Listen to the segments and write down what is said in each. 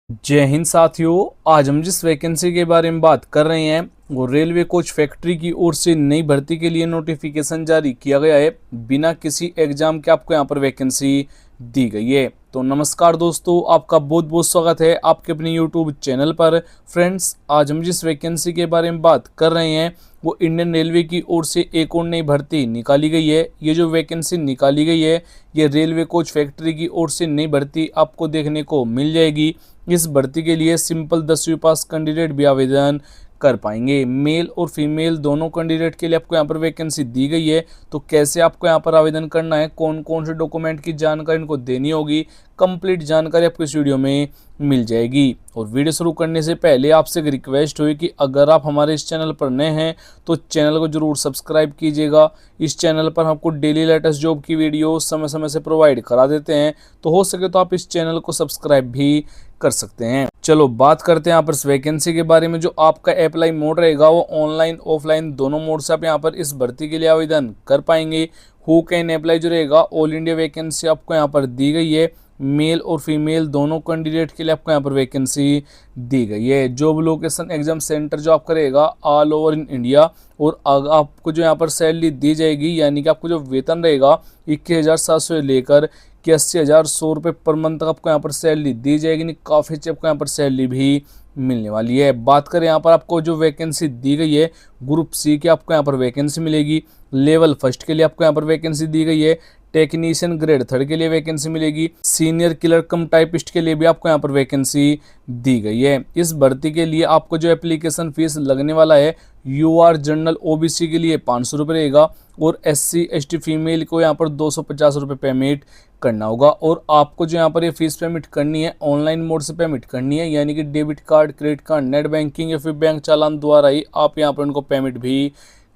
जय हिंद साथियों। आज हम जिस वैकेंसी के बारे में बात कर रहे हैं वो रेलवे कोच फैक्ट्री की ओर से नई भर्ती के लिए नोटिफिकेशन जारी किया गया है। बिना किसी एग्जाम के आपको यहाँ पर वैकेंसी दी गई है। तो नमस्कार दोस्तों, आपका बहुत बहुत स्वागत है आपके अपने यूट्यूब चैनल पर। फ्रेंड्स, आज हम जिस वैकेंसी के बारे में बात कर रहे हैं वो इंडियन रेलवे की ओर से एक और नई भर्ती निकाली गई है। ये जो वैकेंसी निकाली गई है ये रेलवे कोच फैक्ट्री की ओर से नई भर्ती आपको देखने को मिल जाएगी। इस भर्ती के लिए सिंपल 10वीं पास कैंडिडेट भी आवेदन कर पाएंगे। मेल और फीमेल दोनों कैंडिडेट के लिए आपको यहाँ पर वैकेंसी दी गई है। तो कैसे आपको यहाँ पर आवेदन करना है, कौन कौन से डॉक्यूमेंट की जानकारी इनको देनी होगी, कंप्लीट जानकारी आपको इस वीडियो में मिल जाएगी। और वीडियो शुरू करने से पहले आपसे एक रिक्वेस्ट हुई कि अगर आप हमारे इस चैनल पर नए हैं तो चैनल को जरूर सब्सक्राइब कीजिएगा। इस चैनल पर आपको डेली लेटेस्ट जॉब की वीडियो समय समय से प्रोवाइड करा देते हैं, तो हो सके तो आप इस चैनल को सब्सक्राइब भी कर सकते हैं। चलो बात करते हैं यहाँ पर इस वैकेंसी के बारे में। जो आपका अप्लाई मोड रहेगा वो ऑनलाइन ऑफलाइन दोनों मोड से आप यहाँ पर इस भर्ती के लिए आवेदन कर पाएंगे। हु कैन अप्लाई जो रहेगा ऑल इंडिया वैकेंसी आपको यहाँ पर दी गई है। मेल और फीमेल दोनों कैंडिडेट के लिए आपको यहाँ पर वैकेंसी दी गई है। जॉब लोकेशन एग्जाम सेंटर जो आपका रहेगा ऑल ओवर इन इंडिया। और आपको जो यहाँ पर सैलरी दी जाएगी यानी कि आपको जो वेतन रहेगा 21,700 से लेकर 81,100 रुपये पर मंथ आपको यहाँ पर सैलरी दी जाएगी। काफ़ी अच्छी आपको यहाँ पर सैलरी भी मिलने वाली है। बात करें यहाँ पर आपको जो वैकेंसी दी गई है ग्रुप सी की आपको यहाँ पर वैकेंसी मिलेगी। लेवल फर्स्ट के लिए आपको यहाँ पर वैकेंसी दी गई है। टेक्नीशियन ग्रेड 3 के लिए वैकेंसी मिलेगी। सीनियर क्लर्क कम टाइपिस्ट के लिए भी आपको यहाँ पर वैकेंसी दी गई है। इस भर्ती के लिए आपको जो एप्लीकेशन फीस लगने वाला है यूआर जनरल ओबीसी के लिए 500 रुपये रहेगा और SC ST फीमेल को यहाँ पर 250 रुपये पेमेंट करना होगा। और आपको जो यहाँ पर ये फीस पेमेंट करनी है ऑनलाइन मोड से पेमेंट करनी है, यानी कि debit card, credit card, net banking या फिर बैंक चालान द्वारा ही आप यहाँ पर उनको पेमेंट भी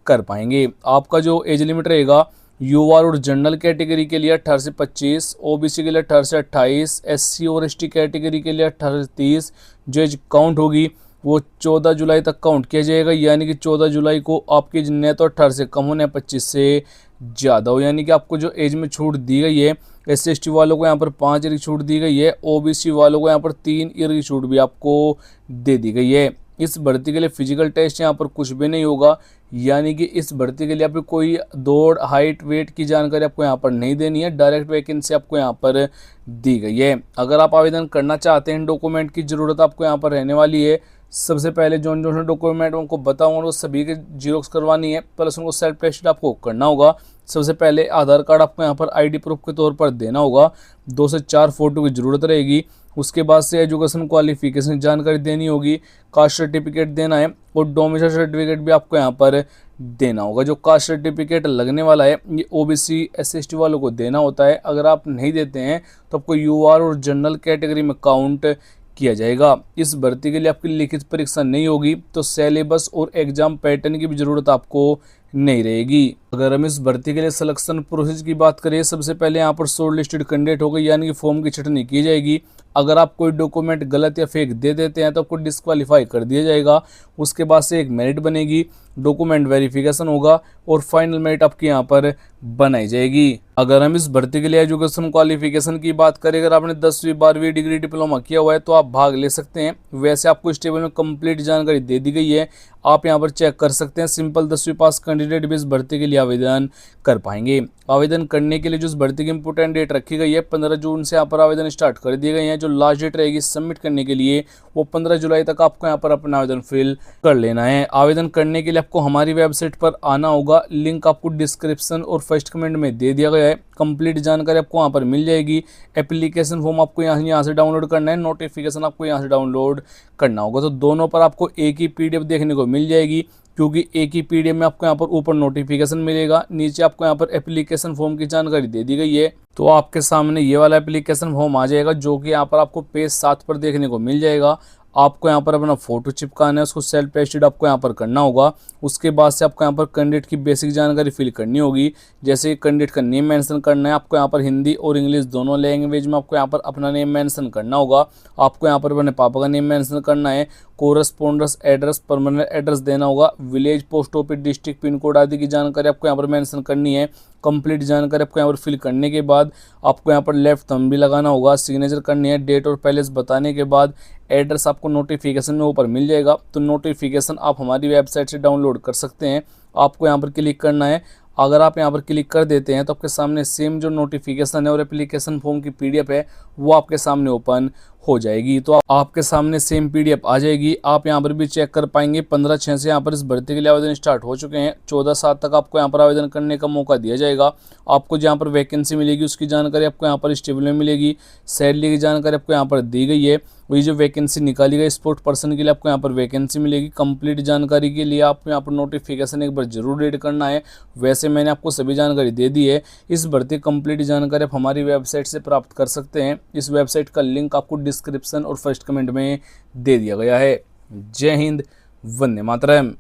कर पाएंगे। आपका जो एज लिमिट रहेगा यूआर और जनरल कैटेगरी के लिए 18 से 25, ओबीसी के लिए 18 से 28, SC और ST कैटेगरी के लिए 18 से 30। जो एज काउंट होगी वो 14 जुलाई तक काउंट किया जाएगा, यानी कि 14 जुलाई को आपकी न तो 18 से कम होने 25 से ज़्यादा हो। यानी कि आपको जो एज में छूट दी गई है SC ST वालों को यहाँ पर 5 ईयर की छूट दी गई है। ओबीसी वालों को यहाँ पर 3 ईयर की छूट भी आपको दे दी गई है। इस भर्ती के लिए फिजिकल टेस्ट यहाँ पर कुछ भी नहीं होगा, यानी कि इस भर्ती के लिए आपको कोई दौड़, हाइट, वेट की जानकारी आपको यहाँ पर नहीं देनी है। डायरेक्ट वैकेंसी आपको यहाँ पर दी गई है। अगर आप आवेदन करना चाहते हैं डॉक्यूमेंट की ज़रूरत आपको यहाँ पर रहने वाली है। सबसे पहले जो जो डॉक्यूमेंट उनको बताऊंगा वो सभी के जीरोक्स करवानी है, प्लस उनको सेल्फ टेस्ट आपको करना होगा। सबसे पहले आधार कार्ड आपको यहाँ पर ID प्रूफ के तौर पर देना होगा। 2 से 4 फोटो की ज़रूरत रहेगी। उसके बाद से एजुकेशन क्वालिफिकेशन जानकारी देनी होगी। कास्ट सर्टिफिकेट देना है और डोमिसाइल सर्टिफिकेट भी आपको यहाँ पर देना होगा। जो कास्ट सर्टिफिकेट लगने वाला है ये OBC SC ST वालों को देना होता है। अगर आप नहीं देते हैं तो आपको UR और जनरल कैटेगरी में काउंट किया जाएगा। इस भर्ती के लिए आपकी लिखित परीक्षा नहीं होगी, तो सिलेबस और एग्जाम पैटर्न की भी ज़रूरत आपको नहीं रहेगी। अगर हम इस भर्ती के लिए सिलेक्शन प्रोसेस की बात करें, सबसे पहले यहाँ पर शॉर्ट लिस्टेड कैंडिडेट होगा, यानी कि फॉर्म की छटनी की जाएगी। अगर आप कोई डॉक्यूमेंट गलत या फेक दे देते हैं तो आपको डिस्क्वालीफाई कर दिया जाएगा। उसके बाद से एक मेरिट बनेगी, डॉक्यूमेंट वेरिफिकेशन होगा और फाइनल मेरिट आपकी यहाँ पर बनाई जाएगी। अगर हम इस भर्ती के लिए एजुकेशन क्वालिफिकेशन की बात करें, अगर आपने 10वीं 12वीं डिग्री डिप्लोमा किया हुआ है तो आप भाग ले सकते हैं। वैसे आपको इस टेबल में कंप्लीट जानकारी दे दी गई है, आप यहाँ पर चेक कर सकते हैं। सिंपल 10वीं पास कैंडिडेट भी इस भर्ती के लिए आवेदन कर पाएंगे। आवेदन करने के लिए जो इस भर्ती की इंपोर्टेंट डेट रखी गई है 15 जून से यहाँ पर आवेदन स्टार्ट कर दिए गए हैं। जो लास्ट डेट रहेगी सबमिट करने के लिए वो 15 जुलाई तक आपको यहाँ पर अपना आवेदन फिल कर लेना है। आवेदन करने के लिए आपको हमारी वेबसाइट पर आना होगा, लिंक आपको डिस्क्रिप्शन और फर्स्ट कमेंट में दे दिया गया है। कंप्लीट जानकारी आपको वहाँ पर मिल जाएगी। एप्लीकेशन फॉर्म आपको यहाँ से डाउनलोड करना है, नोटिफिकेशन आपको यहाँ से डाउनलोड करना होगा। तो दोनों पर आपको एक ही PDF देखने को मिल जाएगी, क्योंकि एक ही PDF में आपको यहाँ पर ऊपर नोटिफिकेशन मिलेगा, नीचे आपको यहाँ पर एप्लीकेशन फॉर्म की जानकारी दे दी गई है। तो आपके सामने ये वाला एप्लीकेशन फॉर्म आ जाएगा, जो कि यहाँ पर आपको पेज 7 पर देखने को मिल जाएगा। आपको यहाँ पर अपना फोटो चिपकाना है, उसको सेल्फ टेस्टेड आपको यहाँ पर करना होगा। उसके बाद से आपको यहाँ पर कैंडिडेट की बेसिक जानकारी फिल करनी होगी, जैसे कैंडिडेट का नेम मेंशन करना है। आपको यहाँ पर हिंदी और इंग्लिश दोनों लैंग्वेज में आपको यहाँ पर अपना नेम मेंशन करना होगा। आपको यहाँ पर अपने पापा का नेम मेंशन करना है। कोरस्पोंडेंस एड्रेस, परमानेंट एड्रेस देना होगा। Village, post office, district, pin code आदि की जानकारी आपको यहाँ पर मेंशन करनी है। कंप्लीट जानकारी आपको यहाँ पर फिल करने के बाद आपको यहाँ पर लेफ्ट थंब भी लगाना होगा, सिग्नेचर करनी है, डेट और पैलेस बताने के बाद एड्रेस आपको नोटिफिकेशन में ऊपर मिल जाएगा। तो नोटिफिकेशन आप हमारी वेबसाइट से डाउनलोड कर सकते हैं। आपको यहाँ पर क्लिक करना है। अगर आप यहाँ पर क्लिक कर देते हैं तो आपके सामने सेम जो नोटिफिकेशन है और एप्लीकेशन फॉर्म की पीडीएफ है वो आपके सामने ओपन हो जाएगी। तो आपके सामने सेम पीडीएफ आ जाएगी। आप यहाँ पर भी चेक कर पाएंगे 15/6 से यहाँ पर इस भर्ती के लिए आवेदन स्टार्ट हो चुके हैं। 14/7 तक आपको यहाँ पर आवेदन करने का मौका दिया जाएगा। आपको जहाँ पर वैकेंसी मिलेगी उसकी जानकारी आपको यहाँ पर इस टेबल में मिलेगी। सैलरी की जानकारी आपको यहाँ पर दी गई है। वही जो वैकेंसी निकाली गई स्पोर्ट पर्सन के लिए आपको यहाँ पर वैकेंसी मिलेगी। कंप्लीट जानकारी के लिए आपको यहाँ पर नोटिफिकेशन एक बार जरूर रीड करना है। वैसे मैंने आपको सभी जानकारी दे दी है। इस भर्ती कंप्लीट जानकारी आप हमारी वेबसाइट से प्राप्त कर सकते हैं। इस वेबसाइट का लिंक आपको डिस्क्रिप्शन और फर्स्ट कमेंट में दे दिया गया है। जय हिंद, वंदे मातरम।